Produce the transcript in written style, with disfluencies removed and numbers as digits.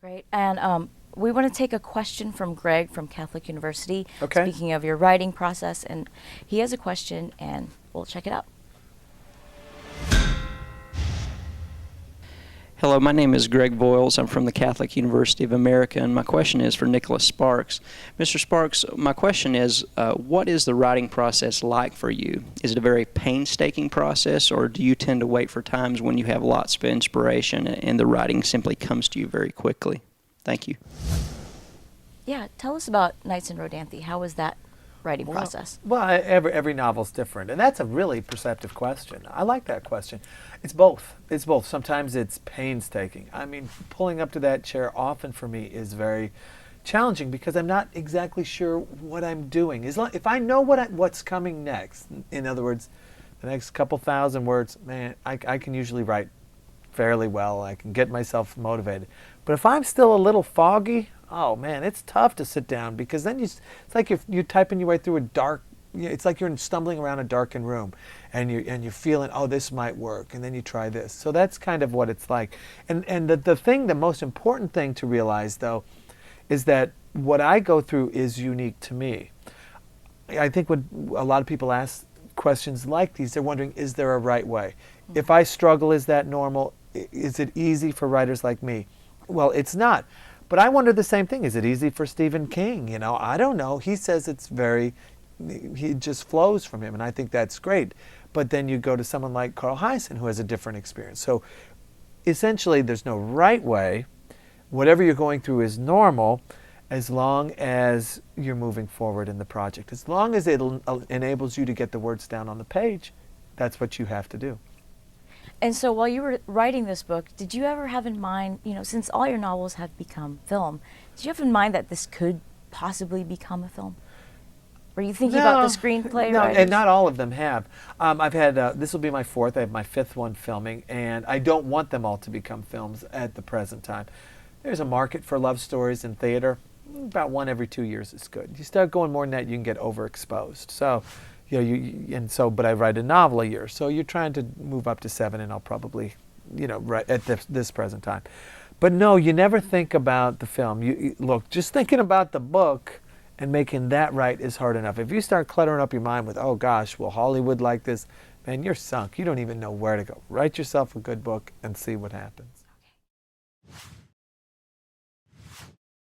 Great. And we want to take a question from Greg from Catholic University. Okay. Speaking of your writing process, and he has a question, and we'll check it out. Hello, my name is Greg Voiles. I'm from the Catholic University of America, and my question is for Nicholas Sparks. Mr. Sparks, my question is, what is the writing process like for you? Is it a very painstaking process, or do you tend to wait for times when you have lots of inspiration and the writing simply comes to you very quickly? Thank you. Yeah, tell us about Nights in Rodanthe. How was that writing process? Well, every novel's different, and that's a really perceptive question. I like that question. It's both. It's both. Sometimes it's painstaking. I mean, pulling up to that chair often for me is very challenging because I'm not exactly sure what I'm doing. If I know what's coming next, in other words, the next couple thousand words, man, I can usually write fairly well. I can get myself motivated. But if I'm still a little foggy, oh man, it's tough to sit down because then it's like you're typing your way through a dark. It's like you're stumbling around a darkened room, and you're feeling, oh, this might work, and then you try this. So that's kind of what it's like. And the most important thing to realize though, is that what I go through is unique to me. I think when a lot of people ask questions like these, they're wondering, is there a right way? If I struggle, is that normal? Is it easy for writers like me? Well, it's not. But I wonder the same thing. Is it easy for Stephen King? You know, I don't know. He says he just flows from him, and I think that's great. But then you go to someone like Carl Hyacin, who has a different experience. So essentially, there's no right way. Whatever you're going through is normal, as long as you're moving forward in the project. As long as it enables you to get the words down on the page, that's what you have to do. And so while you were writing this book, did you ever have in mind, since all your novels have become film, did you have in mind that this could possibly become a film? Were you thinking about the screenplay No, writers? and not all of them have. I've had, this will be my fourth, I have my fifth one filming, and I don't want them all to become films at the present time. There's a market for love stories in theater. About one every 2 years is good. You start going more than that, you can get overexposed. So, but I write a novel a year, so you're trying to move up to 7, and I'll probably, write at this present time. But no, you never think about the film. Look, just thinking about the book and making that right is hard enough. If you start cluttering up your mind with, oh gosh, will Hollywood like this? Man, you're sunk. You don't even know where to go. Write yourself a good book and see what happens.